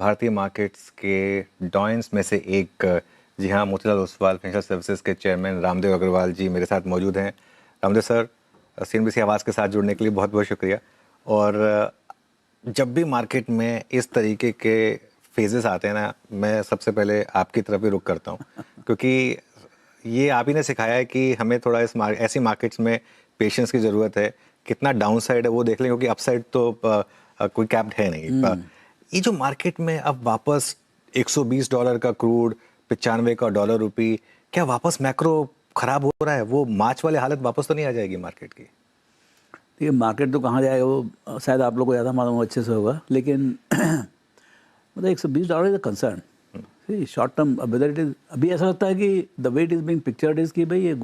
भारतीय मार्केट्स के डॉयंस में से एक, जी हाँ, मोतीलाल ओसवाल फाइनेंशियल सर्विसेज के चेयरमैन रामदेव अग्रवाल जी मेरे साथ मौजूद हैं। रामदेव सर, सीएनबीसी आवाज़ के साथ जुड़ने के लिए बहुत बहुत शुक्रिया। और जब भी मार्केट में इस तरीके के फेजेस आते हैं ना, मैं सबसे पहले आपकी तरफ ही रुख करता हूँ, क्योंकि ये आप ही ने सिखाया है कि हमें थोड़ा ऐसी मार्केट्स में पेशेंस की ज़रूरत है। कितना डाउन साइड है वो देख लें, क्योंकि अपसाइड तो कोई कैप्ड है नहीं। ये जो मार्केट में अब वापस $120 का क्रूड, 95 का डॉलर रुपी, क्या वापस मैक्रो खराब हो रहा है? वो मार्च वाले हालत वापस तो नहीं आ जाएगी मार्केट की? देखिए, मार्केट तो कहाँ जाएगा वो शायद आप लोग को ज़्यादा मालूम अच्छे से होगा, लेकिन मतलब $120 is a concern short term. Whether it is, अभी ऐसा लगता है कि the way it is being pictured is कि भाई ये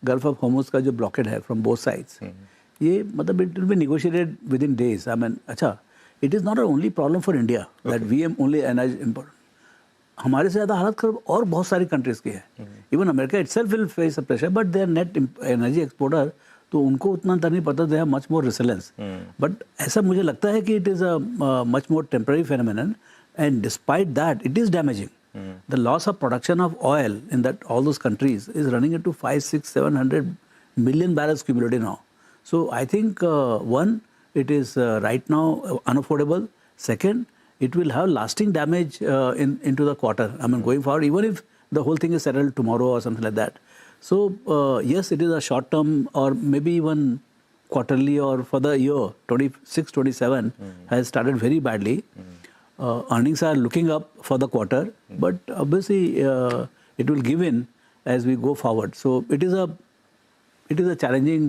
गल्फ ऑफ हॉर्मुज़ का जो ब्लॉकेड है फ्रॉम बोथ साइड्स, ये मतलब it will be negotiated within days. I mean, अच्छा, it is not a only problem for India that we am only energy import. हमारे से ज़्यादा हालत खराब और बहुत सारी कंट्रीज़ की है। Even America itself will face a pressure, but they are net energy exporter, तो उनको उतना नहीं पता, they have much more resilience. But ऐसा मुझे लगता है कि it is a much more temporary phenomenon, and despite that it is damaging. The loss of production of oil in that all those countries is running into 5, 6, 700 million barrels cumulative now. So I think one, it is right now unaffordable. Second, it will have lasting damage into the quarter. I mean, going forward, even if the whole thing is settled tomorrow or something like that. So yes, it is a short term or maybe even quarterly or for the year 26, 27 has started very badly. Earnings are looking up for the quarter, but obviously it will give in as we go forward. So it is a challenging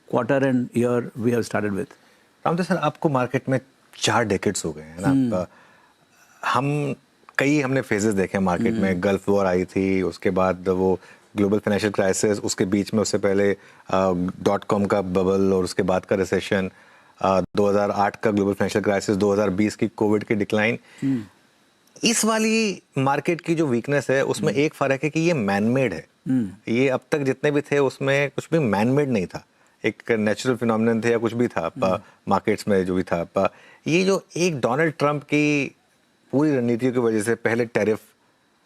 quarter and year we have started with. Ramdev sir, आपको market में 4 decades हो गए हैं ना। हमने phases देखे market में। Gulf war आई थी, उसके बाद वो ग्लोबल फाइनेंशियल क्राइसिस, उसके बीच में उससे पहले .com का बबल, और उसके बाद का रिसेशन, 2008 का ग्लोबल फाइनेंशियल क्राइसिस, 2020 की कोविड की डिक्लाइन। इस वाली मार्केट की जो वीकनेस है उसमें एक फर्क है कि ये मैनमेड है। ये अब तक जितने भी थे उसमें कुछ भी मैनमेड नहीं था, एक नेचुरल फिनोमिनन थे या कुछ भी था मार्केट्स में जो भी था। ये जो एक डोनाल्ड ट्रंप की पूरी रणनीति की वजह से, पहले टैरिफ,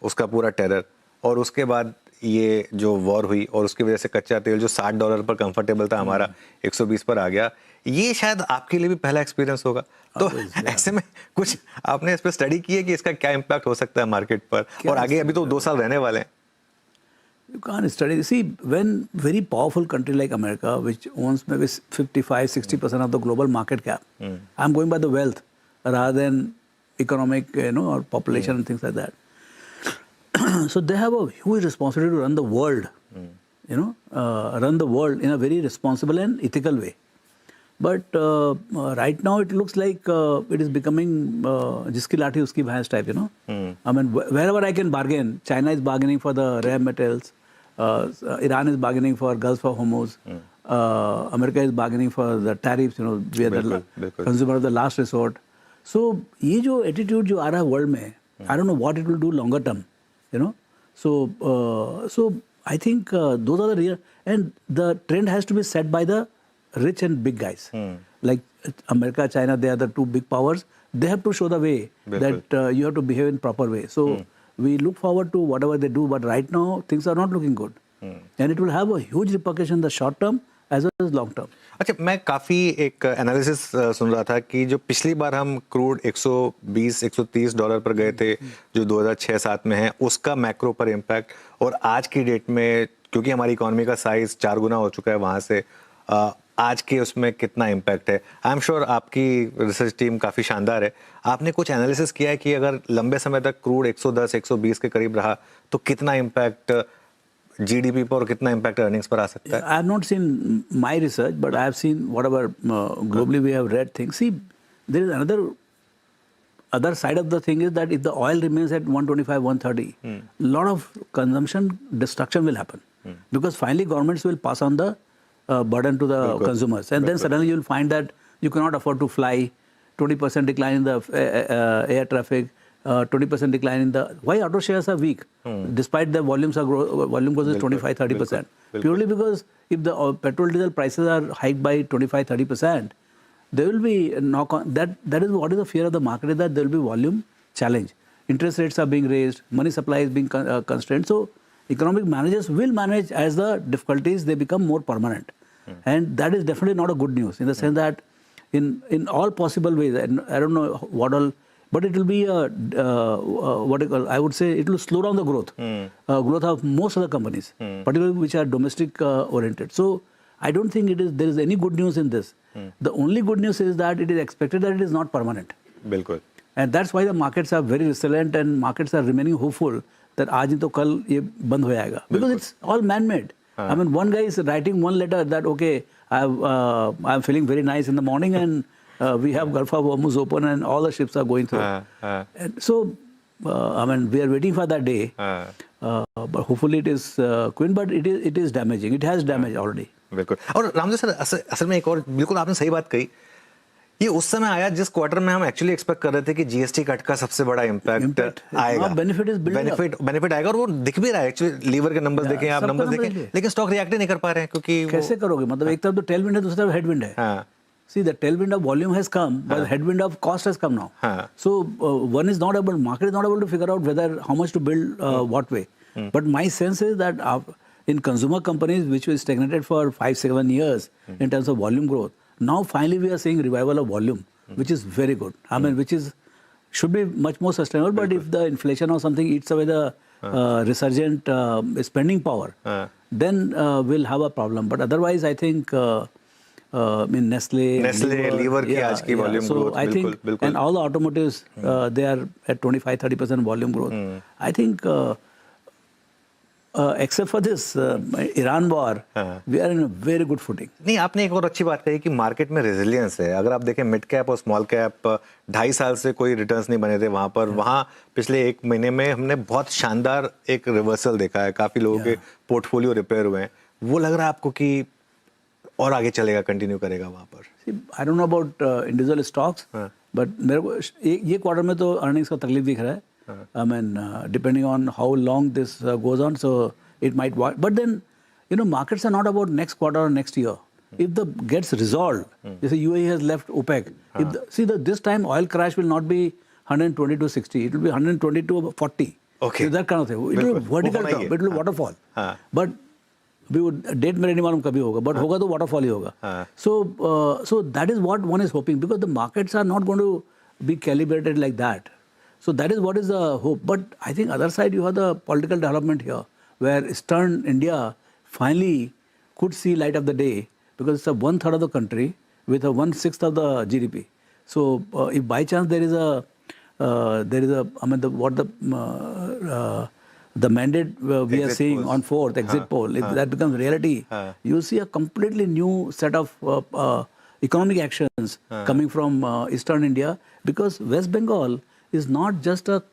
उसका पूरा टेरर, और उसके बाद ये जो वॉर हुई, और उसकी वजह से कच्चा तेल जो $60 पर कंफर्टेबल था हमारा 120 पर आ गया। ये शायद आपके लिए भी पहला एक्सपीरियंस होगा, तो ऐसे में कुछ आपने इस पर स्टडी की है कि इसका क्या इम्पैक्ट हो सकता है मार्केट पर, और आगे अभी तो 2 साल रहने वाले हैं। You can't study. See, when very powerful country like America, which owns maybe 55-60% of the global market cap, I'm going by the wealth rather than economic, or population and things like that. So they have a huge responsibility to run the world, run the world in a very responsible and ethical way. But right now it looks like it is becoming jiski lathi uski bhais type, I mean, wherever I can bargain, China is bargaining for the rare metals, Iran is bargaining for Gulf of Hormuz, America is bargaining for the tariffs, we are the consumer of the last resort. So ये जो attitude जो आ रहा है world में, I don't know what it will do longer term, So I think those are the real, and the trend has to be set by the rich and big guys. Like America, China, they are the 2 big powers. They have to show the way that you have to behave in proper way. So we look forward to whatever they do, but right now things are not looking good. And it will have a huge repercussion in the short term as well as long term. अच्छा, मैं काफ़ी एक analysis सुन रहा था कि जो पिछली बार हम क्रूड $120-130 पर गए थे, जो 2006-7 में है, उसका मैक्रो पर इम्पैक्ट, और आज की डेट में क्योंकि हमारी इकोनॉमी का साइज 4 गुना हो चुका है वहाँ से, आज के उसमें कितना इम्पैक्ट है। आई एम श्योर आपकी रिसर्च टीम काफ़ी शानदार है। आपने कुछ एनालिसिस किया है कि अगर लंबे समय तक क्रूड 110-120 के करीब रहा तो कितना इम्पैक्ट जीडीपी पर और कितना इम्पैक्ट अर्निंग्स पर आ सकता है? I have not seen my research, but I have seen whatever globally we have read things. See, there is other side of the thing is that if the oil remains at 125, 130, lot of consumption destruction will happen, because finally governments will pass on the burden to the consumers, and then suddenly you will find that you cannot afford to fly. 20% decline in the air traffic. 20% decline in the, why auto shares are weak despite the volumes are volume goes 25-30%, purely because if the petrol diesel prices are hiked by 25-30%, there will be knock on that is what is the fear of the market, is that there will be volume challenge. Interest rates are being raised, money supply is being constrained. So economic managers will manage as the difficulties they become more permanent, and that is definitely not a good news in the sense that in all possible ways, and I don't know what all, but it will be I would say it will slow down the growth, growth of most of the companies, particularly which are domestic oriented. So I don't think there is any good news in this. The only good news is that it is expected that it is not permanent. बिल्कुल. And that's why the markets are very resilient and markets are remaining hopeful that आज नहीं तो कल ये बंद हो जाएगा. Because it's all man-made. I mean, one guy is writing one letter that okay, I'm feeling very nice in the morning and we have Gulf of Hormuz open and all the ships are going through. And so, I mean, we are waiting for that day. But hopefully it is queen, but it is damaging. It has damaged already. बिल्कुल. और Ramdev sir, असल में एक और बिल्कुल आपने सही बात कही. ये उस समय आया जिस क्वार्टर में हम एक्चुअली एक्सपेक्ट कर रहे थे कि जीएसटी कट का सबसे बड़ा इम्पैक्ट आएगा, बेनिफिट आएगा, और वो दिख भी रहा है एक्चुअली. लीवर के नंबर्स देखें, आप नंबर्स देखें, लेकिन स्टॉक रिएक्ट नहीं कर पा रहे हैं क्योंकि कैसे करोगे? मतलब एक तरफ तो टेलविंड है, दूसरी तरफ हेडविंड है. See, the tailwind of volume has come, but the headwind of cost has come now. So one is not able, market is not able to figure out whether how much to build, what way. But my sense is that in consumer companies which were stagnated for 5-7 years in terms of volume growth, now finally we are seeing revival of volume, which is very good. I mean, which should be much more sustainable. But if the inflation or something eats away the resurgent spending power, then we'll have a problem. But otherwise, I think. In Nestle, Lever की आज की volume so growth, I think, and all the automotives, they are at 25-30% volume growth. I think, except for this Iran war, we are in a very good footing. नहीं, आपने एक और अच्छी बात कही कि मार्केट में रेजिलियंस है. अगर आप देखें मिड कैप और स्मॉल कैप, 2.5 साल से कोई रिटर्न्स नहीं बने थे वहां पर. वहां पिछले 1 महीने में हमने बहुत शानदार एक रिवर्सल देखा है. काफी लोगों के पोर्टफोलियो रिपेयर हुए हैं. वो लग रहा है आपको कि और आगे चलेगा, कंटिन्यू करेगा वहां पर? I don't know about individual stocks, but मेरे को ये क्वार्टर में तो अर्निंग्स का तकलीफ दिख रहा है. I mean depending on how long this goes on, so it might, but then you know markets are not about next quarter और next year. If the gates resolve, जैसे UAE has left OPEC, if see this time oil crash will not be 120 to 60, it will be 120 to 40. Okay, so that kind of thing. It will vertical drop, it will waterfall. But we would डेट मेरे नहीं मालूम कभी होगा, but होगा तो waterfall ही होगा. So that is what one is hoping, because the markets are not going to be calibrated like that. So that is what is the hope. But I think other side you have the political development here, where Eastern India finally could see light of the day, because it's a 1/3 of the country with a 1/6 of the GDP. So if by chance there is a I mean the mandate we are seeing polls on 4th exit poll, if that becomes reality, you see a completely new set of economic actions coming from Eastern India, because West Bengal is not just a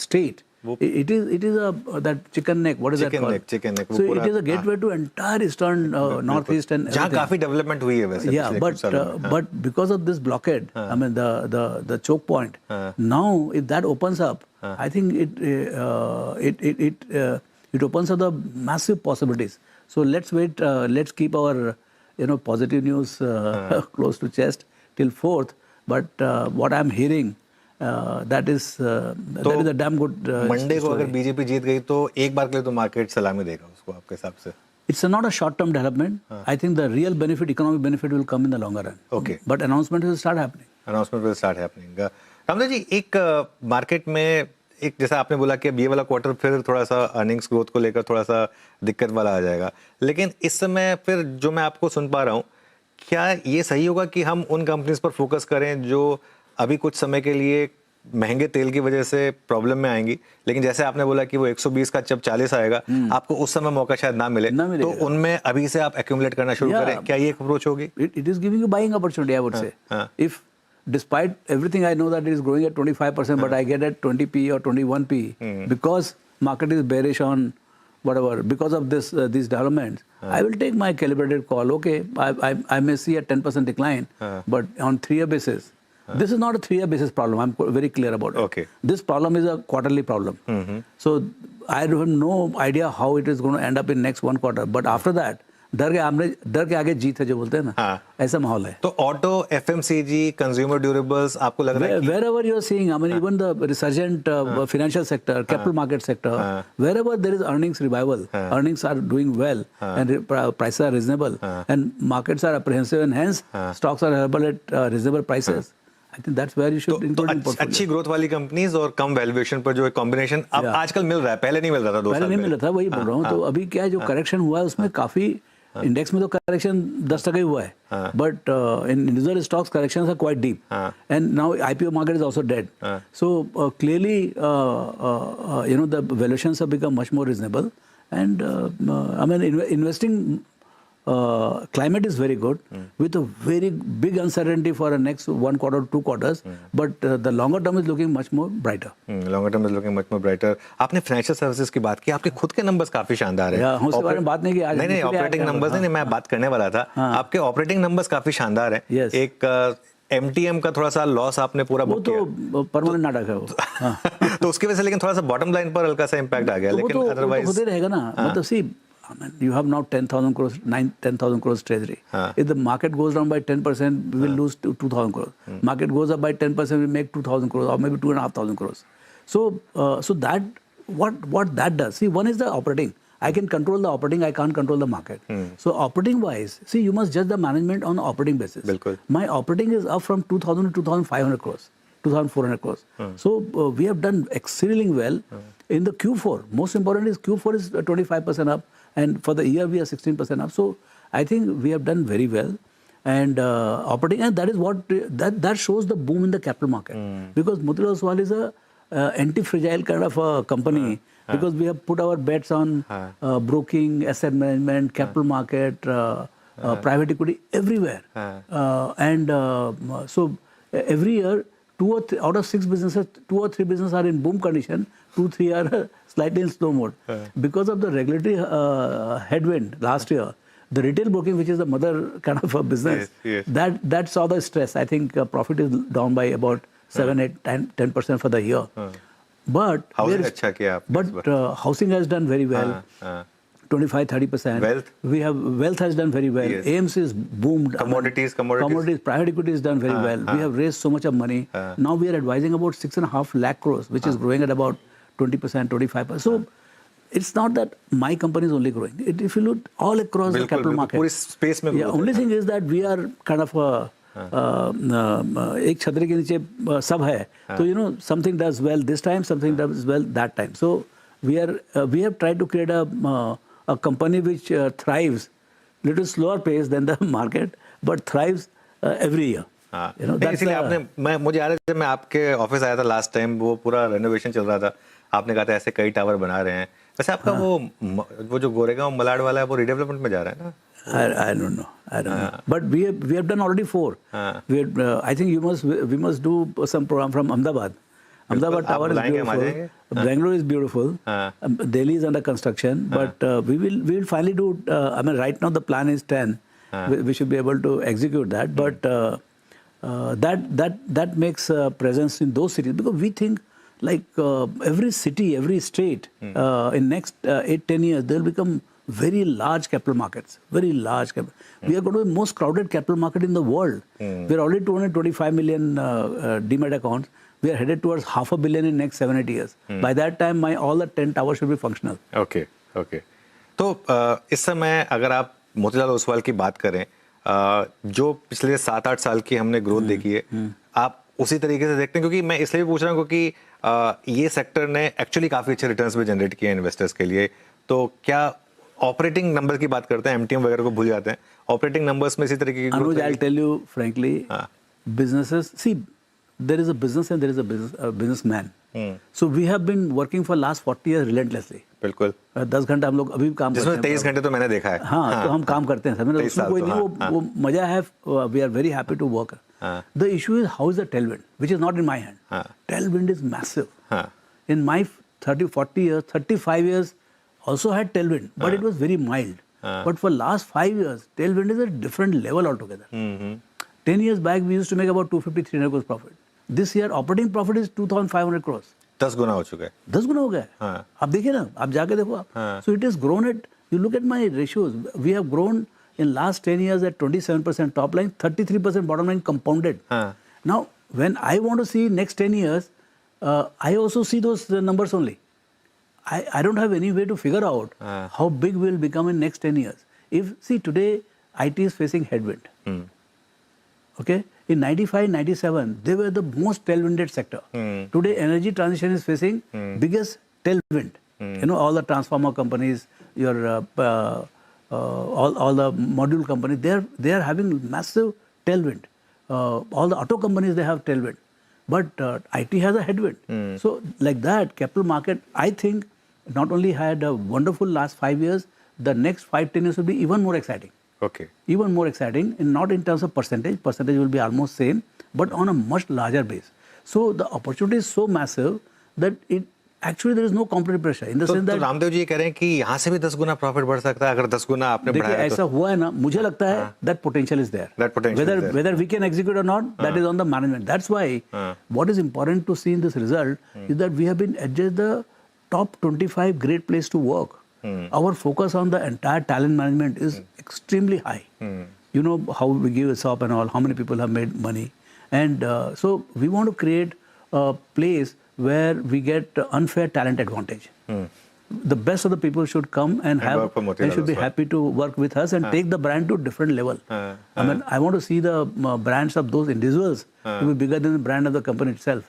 state. It is a that chicken neck. What is that called? Chicken neck. So it is a gateway to entire Eastern Northeast and जहाँ काफी development हुई है वैसे. Yeah, but because of this blockade, I mean the choke point. Now if that opens up, I think it opens up the massive possibilities. So let's wait. Let's keep our positive news close to chest till 4th. But what I'm hearing, that is a damn good. Monday को अगर BJP जीत गई तो एक बार के लिए तो market सलामी देगा उसको, आपके हिसाब से? It's not a short-term development. I think the real benefit, economic benefit, will come in the longer run. Okay. But announcement will start happening. Ramdev ji, एक मार्केट में एक जैसा आपने बोला कि अब ये वाला क्वार्टर फिर थोड़ा सा अर्निंग्स ग्रोथ को लेकर थोड़ा सा दिक्कत वाला आ जाएगा, लेकिन इस समय फिर जो मैं आपको सुन पा रहा हूँ, क्या ये सही होगा कि हम उन कंपनीज पर फोकस करें जो अभी कुछ समय के लिए महंगे तेल की वजह से प्रॉब्लम में आएंगी, लेकिन जैसे आपने बोला कि वो 120 का जब 40 आएगा, आपको उस समय मौका शायद ना मिले, तो उनमें अभी से आप एक्यूमुलेट करना शुरू करें? क्या ये एक अप्रोच होगी? It is giving you buying opportunity, I would say. If despite everything I know that it is growing at 25%, but I get at 20p or 21p because market is bearish on whatever, because of these developments, I will take my calibrated call. Okay, I may see a 10% decline, but on 3-year basis. This is not a 3-year basis problem. I'm very clear about it. Okay. This problem is a quarterly problem. So I have no idea how it is going to end up in next one quarter. But after that, डर के आगे जीत है जो बोलते हैं ना, हाँ। ऐसा माहौल है. तो ऑटो, एफएमसीजी, कंज्यूमर ड्यूरेबल्स, आपको लग रहा है Wherever you are seeing, I mean, even the resurgent financial sector, capital market sector, wherever there is earnings revival, earnings are doing well, and prices are reasonable, and markets are apprehensive, and hence stocks are available at reasonable prices. I think that's where you should include in portfolio. अच्छी growth वाली companies और कम valuation पर जो एक combination अब आजकल मिल रहा है, पहले नहीं मिल रहा था 2 साल पहले नहीं मिल रहा था, वही बोल रहा हूँ. तो अभी क्या है, जो करेक्शन हुआ है उसमें काफी इंडेक्स में तो करेक्शन 10% ही हुआ है, but in individual stocks corrections are quite deep, and now IPO market is also dead. So clearly you know the valuations have become much more reasonable, and I mean investing climate is very good, with a very big uncertainty for the next 1 quarter, 2 quarters, but the longer term is looking much more brighter. Longer term is looking much more brighter. आपने financial services की बात की, आपके खुद के numbers काफी शानदार है. हम उसके बारे में बात नहीं की आज. नहीं, ऑपरेटिंग नंबर्स नहीं, मैं बात करने वाला था. आपके ऑपरेटिंग नंबर्स काफी शानदार है. एक एमटीएम का थोड़ा सा लॉस आपने पूरा वो तो परमानेंट नाटक है वो. तो उसकी वजह से लेकिन थोड़ा सा बॉटम लाइन पर हल्का सा इम्पैक्ट आ गया, लेकिन अदरवाइज होते रहेगा ना. मतलब सी, I mean, you have now 10,000 crores, 10,000 crores treasury. If the market goes down by 10%, we will lose 2,000 crores. Market goes up by 10%, we make 2,000 crores or maybe 2,500 crores. So, so that what that does. See, one is the operating. I can control the operating. I can't control the market. So, operating wise, see, you must judge the management on operating basis. बिल्कुल. My operating is up from 2,000 to 2,500 crores. 2,400 crores. So we have done exceedingly well in the Q4. Most important is Q4 is 25% up. And for the year, we are 16% up. So I think we have done very well. And operating, and that is what that shows the boom in the capital market. Because Motilal Oswal is a anti-fragile kind of a company. Because we have put our bets on broking, asset management, capital market, private equity, everywhere. And so every year, 2 or 3 out of 6 businesses, 2 or 3 businesses are in boom condition, 2 or 3 are slightly in slow mode. Because of the regulatory headwind last year, the retail broking, which is the mother kind of a business, that saw the stress. I think profit is down by about 7, 8, 10% for the year. But housing अच्छा किया आपने. But housing has done very well. 25-30%. Wealth? Wealth has done very well. Yes. AMC is boomed. Commodities. Private equity has done very well. We have raised so much of money. Now we are advising about 6.5 lakh crores, which is growing at about 20%, 25%. So it's not that my company is only growing. If you look all across the capital market, पूरी space में. Yeah, only thing is that we are kind of एक छतरी के नीचे सब है. So you know, something does well this time, something does well that time. So we have tried to create a company which thrives little slower pace than the market, but thrives every year. You know, that's इसलिए आपने मुझे याद है जब मैं आपके office आया था लास्ट टाइम, वो पूरा रेनोवेशन चल रहा था, आपने कहा था ऐसे कई टावर बना रहे हैं. वैसे आपका वो जो गोरेगांव मलाड वाला है वो रिडेवलपमेंट में जा रहा है ना? I don't know. But we have done already 4. I think we must do some program from Ahmedabad. Ahmedabad tower is beautiful. Bangalore is beautiful. Delhi is under construction. But we will finally do. I mean, right now the plan is 10. We should be able to execute that. But that makes presence in those cities, because we think like every city, every state in next 8-10 years they will become very large capital markets. Very large capital. We are going to be the most crowded capital market in the world. We are already 225 million demat accounts. We are headed towards 500 million in next 7-8 years. By that time, all the 10 towers should be functional. Okay. तो इस समय अगर आप मोतीलाल ओसवाल की बात करें, जो पिछले 7-8 साल की हमने ग्रोथ देखी है, आप उसी तरीके से देखते हैं? क्योंकि मैं इसलिए भी पूछ रहा हूँ क्योंकि ये सेक्टर ने एक्चुअली काफी अच्छे रिटर्न्स भी जनरेट किए हैं इन्वेस्टर्स के लिए. तो क्या ऑपरेटिंग नंबर की बात करते हैं, एमटीएम वगैरह को भूल जाते हैं, ऑपरेटिंग नंबर्स में इसी तरीके की growth? I'll tell you frankly, businesses, see, there is a business and there is a businessman. So we have been working for last 40 years relentlessly. बिल्कुल. 10 घंटा हम लोग अभी काम करते हैं. 23 घंटे तो मैंने देखा है. हाँ, तो हम काम करते हैं सर. उसमें कोई नहीं, वो मजा है. We are very happy to work. The issue is how is the tailwind, which is not in my hand. Tailwind is massive. In my 30-40 years, 35 years also had tailwind, but it was very mild. But for last 5 years, tailwind is a different level altogether. 10 years back, we used to make about 250-300 crores profit. This year, operating profit is 2,500 crores. 10 गुना हो चुका है. 10 गुना हो गया है. आप देखिए ना, आप जाके देखो आप. So it has grown at You look at my ratios. We have grown in last 10 years at 27% top line, 33% bottom line compounded. Now, when I want to see next 10 years, I also see those numbers only. I don't have any way to figure out how big we'll become in next 10 years. See, today, IT is facing headwind. Okay? In 95, 97, they were the most tailwinded sector. Today, energy transition is facing biggest tailwind. You know, all the transformer companies, your all the module companies, they are having massive tailwind. All the auto companies, they have tailwind. But IT has a headwind. So like that, capital market, I think, not only had a wonderful last 5 years, the next 5-10 years will be even more exciting. Okay. Even more exciting, and not in terms of percentage. Percentage will be almost same, but on a much larger base. So the opportunity is so massive that it actually there is no competitive pressure. In the sense that Ramdev ji ये कह रहे हैं कि यहाँ से भी 10 गुना profit बढ़ सकता है अगर 10 गुना आपने देखिए बढ़ाया ऐसा हुआ है ना, मुझे लगता है that potential is there. That potential is there. Whether we can execute or not, that is on the management. That's why what is important to see in this result is that we have been adjudged the top 25 great place to work. Our focus on the entire talent management is extremely high. You know how we give ESOP and all, how many people have made money. And so we want to create a place where we get unfair talent advantage. The best of the people should come and have, they should be happy to work with us and take the brand to a different level. I mean, I want to see the brands of those individuals to be bigger than the brand of the company itself.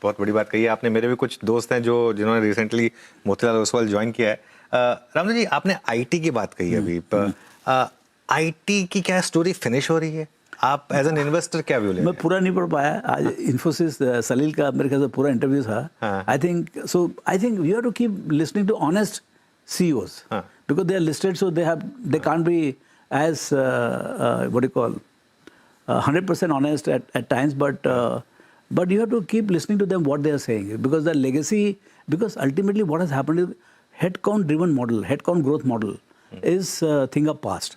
बहुत बड़ी बात कही है आपने. मेरे भी कुछ दोस्त हैं जो जिन्होंने रिसेंटली मोतीलाल ओसवाल ज्वाइन किया है. रामदेव जी, आपने आईटी की बात कही अभी. आईटी की क्या स्टोरी फिनिश हो रही है? आप एज एन इन्वेस्टर क्या व्यू ले रहे हैं? मैं पूरा नहीं पढ़ पाया आज. इन्फोसिस सलील का मेरे ख्याल से पूरा इंटरव्यू था. I think you have to keep listening to honest CEOs because they are listed, so they can't be as what do you call 100% honest at times, but you have to keep listening to them what they are saying, because the legacy, because ultimately what has happened is headcount driven model, headcount growth model is thing of past.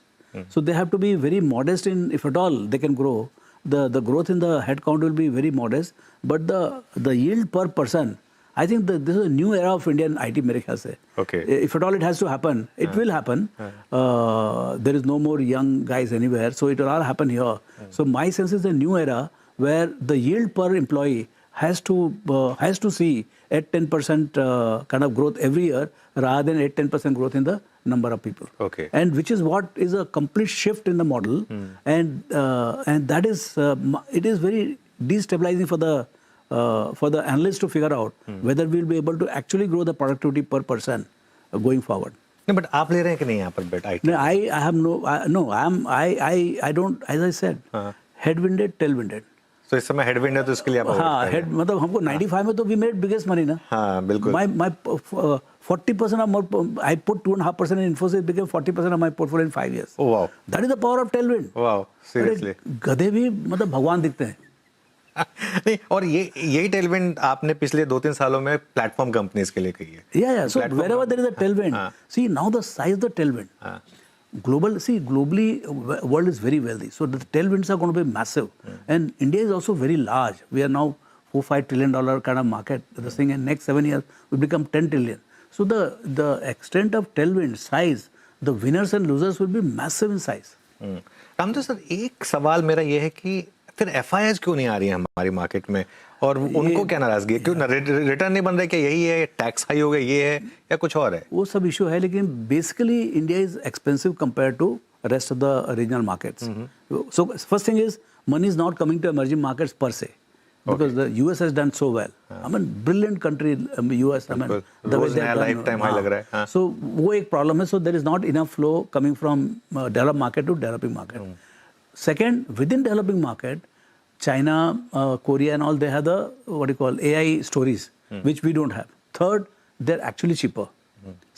So they have to be very modest in, if at all they can grow, the growth in the headcount will be very modest, but the yield per person, I think this is a new era of Indian IT, मेरे ख्याल से. Okay. If at all it has to happen, it will happen. There is no more young guys anywhere, so it will all happen here. So my sense is a new era where the yield per employee has to see at 10% kind of growth every year rather than 8-10% growth in the number of people. Okay. And which is what is a complete shift in the model, and that is it is very destabilizing for the analysts to figure out whether we'll be able to actually grow the productivity per person going forward. नहीं, but आप ले रहे हैं कि नहीं यहाँ पर बेट IT? No, I have I don't, as I said, headwinded, tailwinded. तो इस समय हेडविंड है तो इसके लिए आप हाँ, हेड मतलब हमको 95 में तो we made biggest money ना. हाँ, बिल्कुल. My 40% of more, I put 2.5% in Infosys, became 40% of my portfolio in 5 years. Oh wow. That is the power of tailwind. Wow, seriously. गधे भी मतलब भगवान दिखते हैं. नहीं, और यही टेलविंड आपने पिछले 2-3 सालों में प्लेटफॉर्म कंपनीज के लिए कही है. Yeah. So wherever there is a tailwind, see now the size of the tailwind. Globally, world is very wealthy. So the tailwinds are going to be massive. And India is also very large. We are now $4-5 trillion kind of market. The thing in next 7 years will become 10 trillion. So the extent of tailwind size, the winners and losers will be massive in size. Ramdev sir, एक सवाल मेरा ये है कि फिर FIIs क्यों नहीं आ रही है हमारी मार्केट में, और उनको क्या नाराजगी है? क्यों रिटर्न नहीं बन रहा है? क्या यही है, टैक्स हाई हो गया, ये है या कुछ और है? वो सब इशू है, लेकिन basically India is expensive compare to rest of the regional markets. So first thing is money is not coming to emerging markets per se, because the US has done so well. I mean, brilliant country, US. I mean, the way they have done. Lifetime high लग रहा है. So वो एक problem है. So there is not enough flow coming from developed market to developing market. Second, within developing market, China, Korea and all, they have the what you call AI stories, which we don't have. Third, they're actually cheaper,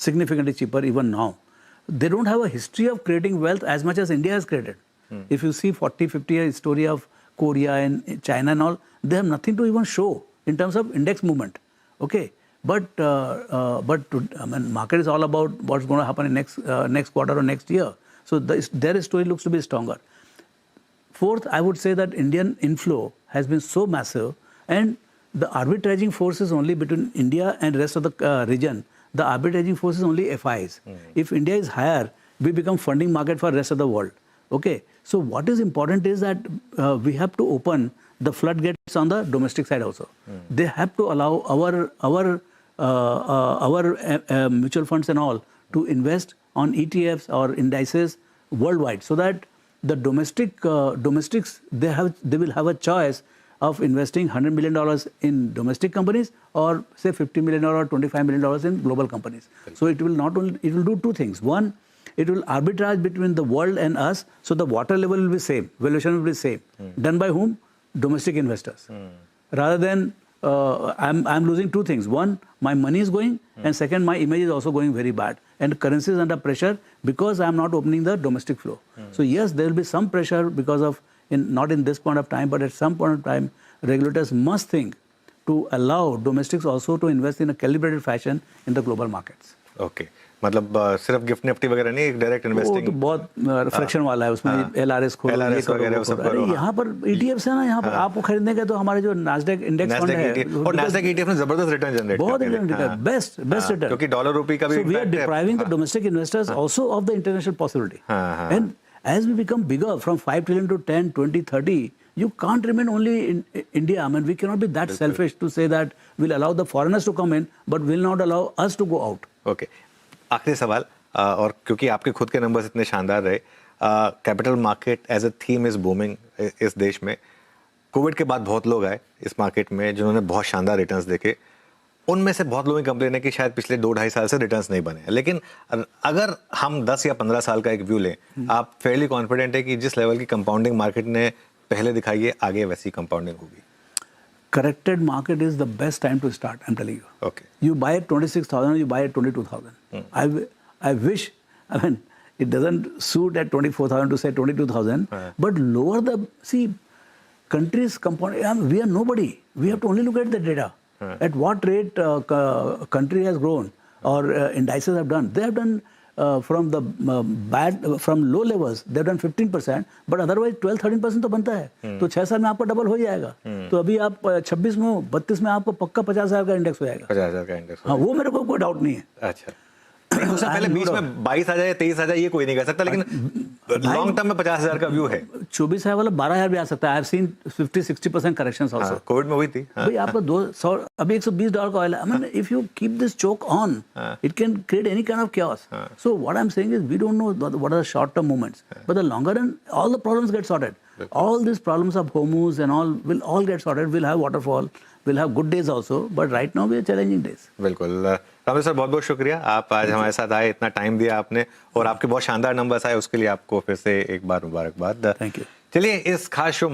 significantly cheaper even now. They don't have a history of creating wealth as much as India has created. If you see 40-50 year story of Korea and China and all, they have nothing to even show in terms of index movement. Okay, but I mean, market is all about what's going to happen in next quarter or next year. So their story looks to be stronger. Fourth, I would say that Indian inflow has been so massive, and the arbitraging force is only between India and rest of the region the arbitraging force is only FIs. If India is higher, we become funding market for rest of the world. Okay, so what is important is that we have to open the floodgates on the domestic side also. They have to allow our mutual funds and all to invest on ETFs or indices worldwide, so that the domestics they will have a choice of investing $100 million in domestic companies, or say $50 million or $25 million in global companies. So it will do two things. One, it will arbitrage between the world and us, so the water level will be same, valuation will be same. Done by whom? Domestic investors. Rather than I'm losing two things. One, my money is going, and second, my image is also going very bad. And currency is under pressure because I'm not opening the domestic flow. So yes, there will be some pressure because of, not in this point of time, but at some point of time, regulators must think to allow domestics also to invest in a calibrated fashion in the global markets. Okay. मतलब सिर्फ gift Nifty वगैरह नहीं, direct investing तो बहुत fraction वाला है उसमें, LRS खोलो, LRS वगैरह वो सब करो। यहाँ पर ETFs है ना, यहाँ पर आपको खरीदने का तो हमारे जो नास्डैक इंडेक्स फंड है, और नास्डैक ETF ने जबरदस्त रिटर्न जनरेट बहुत रिटर्न, बेस्ट रिटर्न, क्योंकि डॉलर रुपए का भी so we are depriving the domestic investors also of the international possibility. And as we become bigger from 5 trillion to 10, 20, 30, you can't remain only in India. I mean, we cannot be that selfish to say that we'll allow the foreigners to come in, but will not allow us to go out. Okay. आखिरी सवाल, और क्योंकि आपके खुद के numbers इतने शानदार रहे, capital market as a theme is booming इस देश में। कोविड के बाद बहुत लोग आए इस मार्केट में जिन्होंने बहुत शानदार रिटर्न्स देखे। उनमें से बहुत लोगों की कंप्लेन है कि शायद पिछले 2-2.5 साल से रिटर्न्स नहीं बने। लेकिन अगर हम 10 या 15 साल का एक व्यू लें, आप फेयरली कॉन्फिडेंट है कि जिस लेवल की कंपाउंडिंग मार्केट ने पहले दिखाई है, आगे वैसी कंपाउंडिंग होगी? Corrected market is the best time to start, I'm telling you. Okay. You buy at 26,000, you buy at 22,000. I wish, I mean, it doesn't suit at 24,000 to say 22,000, but lower the, see, countries compound, we are nobody. We have to only look at the data. At what rate country has grown or indices have done. They have done from the from low levels, they have done 15%, but otherwise 12-13% तो बनता है। तो 6 साल में आपका double हो जाएगा। तो अभी आप 26 में 32 में आपको पक्का 50,000 का इंडेक्स हो जाएगा। 50,000 का इंडेक्स। हाँ, वो मेरे को कोई डाउट नहीं है। अच्छा, उससे पहले बीच में 22 आ जाए, 23 आ जाए, ये कोई नहीं कह सकता, लेकिन लॉन्ग टर्म में 50,000 का व्यू है। 24 है वाला 12,000 भी आ सकता है। I have seen 50-60% corrections also. Covid में हुई थी। भाई आपका $200, अभी $120 का ऑयल है। I mean, if you keep this choke on, it can create any kind of chaos. So what I'm saying is, we don't know what are the short-term movements, but the longer run, all the problems get sorted. All these problems of Hormuz and all will all get sorted. We'll have waterfall. We'll have good days also, but right now we are challenging days. बिल्कुल। Ramesh sir, बहुत बहुत शुक्रिया, आप आज हमारे साथ आए, इतना टाइम दिया आपने, और आपके बहुत शानदार नंबर्स आए, उसके लिए आपको फिर से एक बार मुबारकबाद। Thank you. चलिए, इस खास शो